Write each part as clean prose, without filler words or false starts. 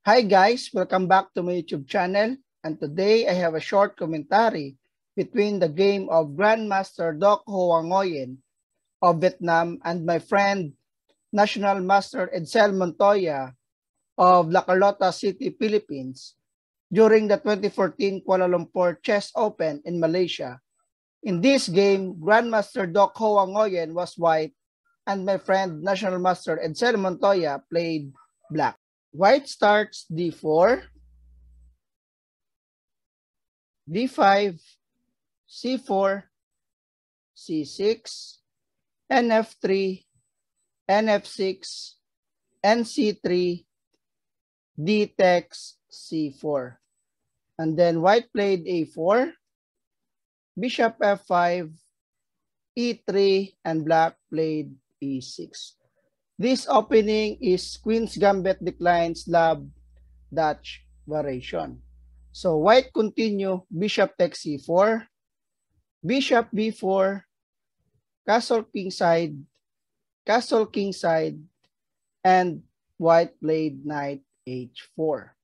Hi guys, welcome back to my YouTube channel, and today I have a short commentary between the game of Grandmaster Duc Hoa Nguyen of Vietnam and my friend National Master Edsel Montoya of La Carlota City, Philippines during the 2014 Kuala Lumpur Chess Open in Malaysia. In this game, Grandmaster Duc Hoa Nguyen was white and my friend National Master Edsel Montoya played black. White starts d4, d5, c4, c6, nf3, nf6, nc3, d takes c4. And then white played a4, bishop f5, e3, and black played e6. This opening is Queen's Gambit decline Slav Dutch variation. So white continue, bishop takes c4, bishop b4, castle kingside, and white played knight h4.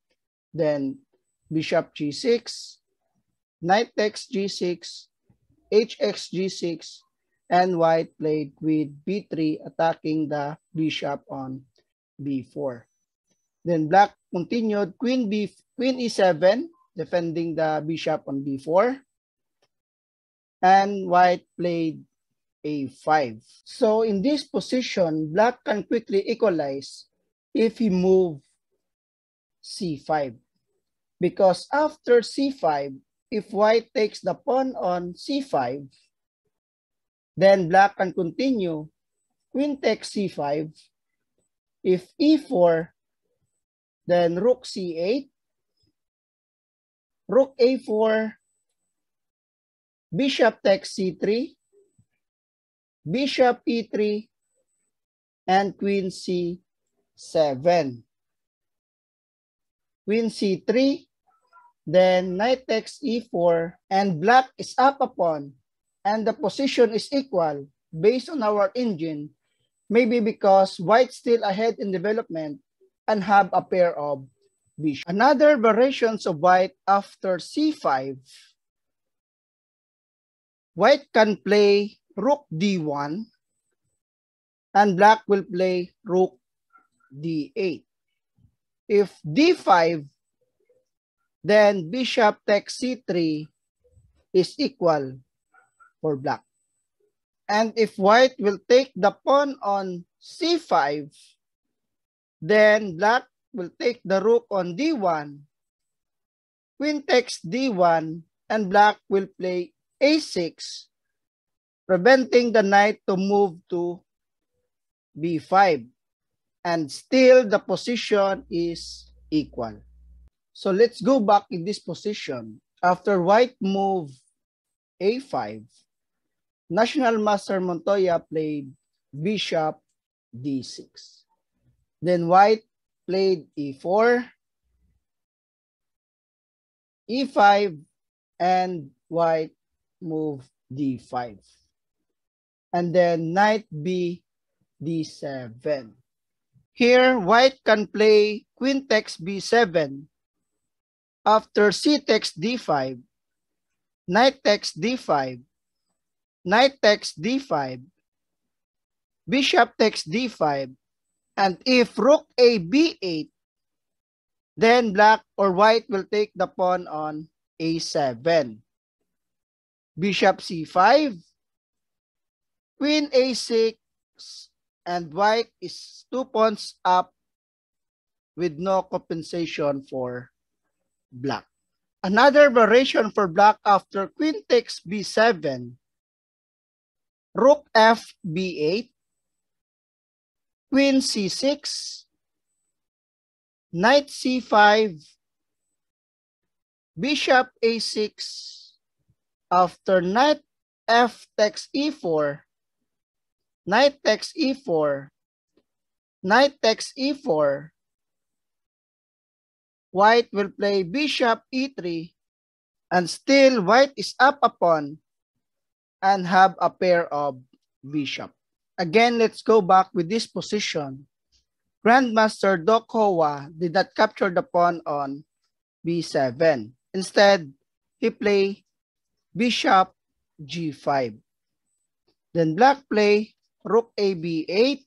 Then bishop g6, knight takes g6, hx g6, and white played with b3, attacking the bishop on b4. Then black continued queen e7, defending the bishop on b4. And white played a5. So in this position, black can quickly equalize if he move c5. Because after c5, if white takes the pawn on c5, then black can continue queen takes c5. If e4, then rook c8, rook a4, bishop takes c3, bishop e3, and queen c7. Queen c3, then knight takes e4, and black is up a pawn, and the position is equal based on our engine, maybe because white still ahead in development and have a pair of bishops. Another variations of white after c5, white can play rook d1 and black will play rook d8. If d5, then bishop takes c3 is equal for black. And if white will take the pawn on c5, then black will take the rook on d1, queen takes d1, and black will play a6, preventing the knight to move to b5. And still the position is equal. So let's go back in this position. After white move a5, National Master Montoya played bishop d6. Then white played e4, e5, and white moved d5. And then knight b d7. Here, white can play queen takes b7. After c takes d5, knight takes d5, knight takes d5, bishop takes d5, and if rook a b8, then black or white will take the pawn on a7. Bishop c5, queen a6, and white is 2 pawns up with no compensation for black. Another variation for black after queen takes b7, rook f b8, queen c6, knight c5, bishop a6, after knight f takes e4, knight takes e4, knight takes e4, white will play bishop e3, and still white is up a pawn and have a pair of bishop. Again, let's go back with this position. Grandmaster Duc Hoa did not capture the pawn on b7. Instead, he played bishop g5. Then black play rook a b8,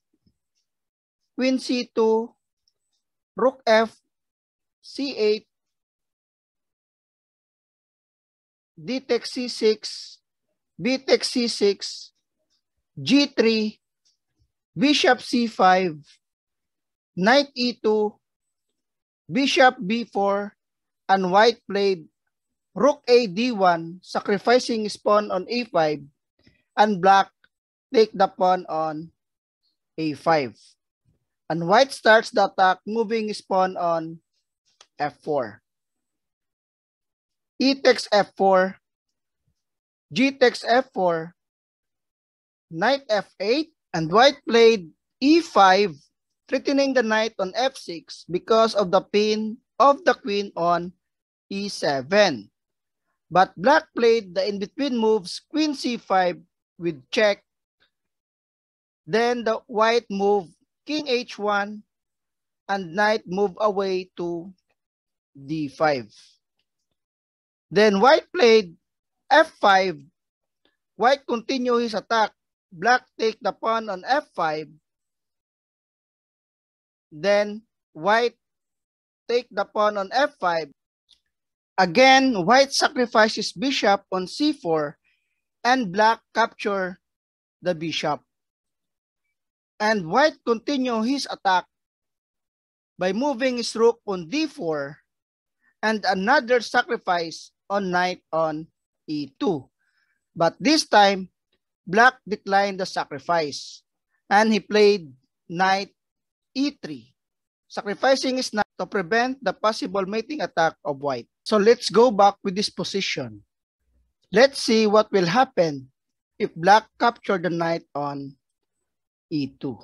queen c2, rook f c8, d takes c6, b takes c6, g3, bishop c5, knight e2, bishop b4, and white played rook a d1, sacrificing his pawn on a5, and black take the pawn on a5. And white starts the attack, moving his pawn on f4. E takes f4, g takes f4, knight f8, and white played e5, threatening the knight on f6 because of the pin of the queen on e7. But black played the in-between moves queen c5 with check. Then the white moved king h1 and knight moved away to d5. Then white played f5. White continue his attack. Black take the pawn on f5. Then white take the pawn on f5. Again, white sacrifices bishop on c4 and black capture the bishop. And white continue his attack by moving his rook on d4 and another sacrifice on knight on e2. But this time, black declined the sacrifice and he played knight e3, sacrificing his knight to prevent the possible mating attack of white. So let's go back with this position. Let's see what will happen if black capture the knight on e2.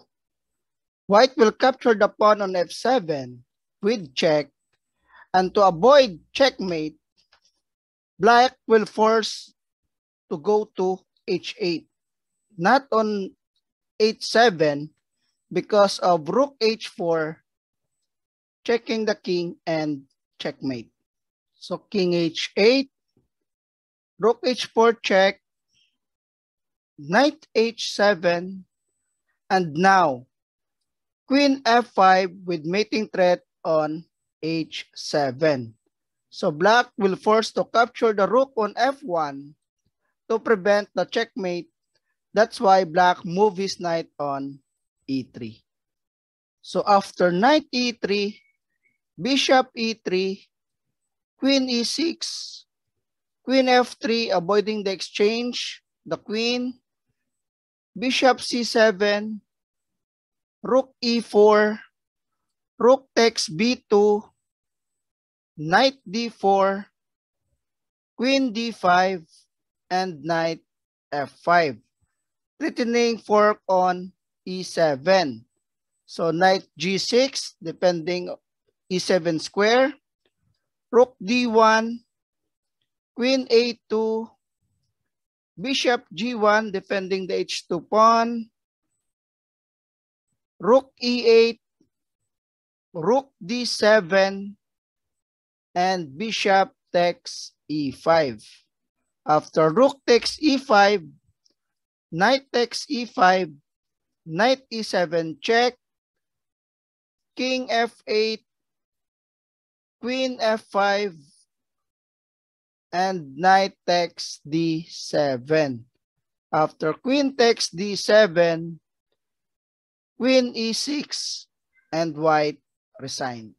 White will capture the pawn on f7 with check, and to avoid checkmate, black will force to go to h8, not on h7 because of rook h4 checking the king and checkmate. So king h8, rook h4 check, knight h7, and now queen f5 with mating threat on h7. So black will force to capture the rook on f1 to prevent the checkmate. That's why black moved his knight on e3. So after knight e3, bishop e3, queen e6, queen f3, avoiding the exchange, the queen, bishop c7, rook e4, rook takes b2, knight d4, queen d5, and knight f5, threatening fork on e7. So knight g6, depending e7 square, rook d1, queen a2, bishop g1, defending the h2 pawn, rook e8, rook d7, and bishop takes e5. After rook takes e5, knight takes e5, knight e7 check, king f8, queen f5, and knight takes d7. After queen takes d7, queen e6, and white resigned.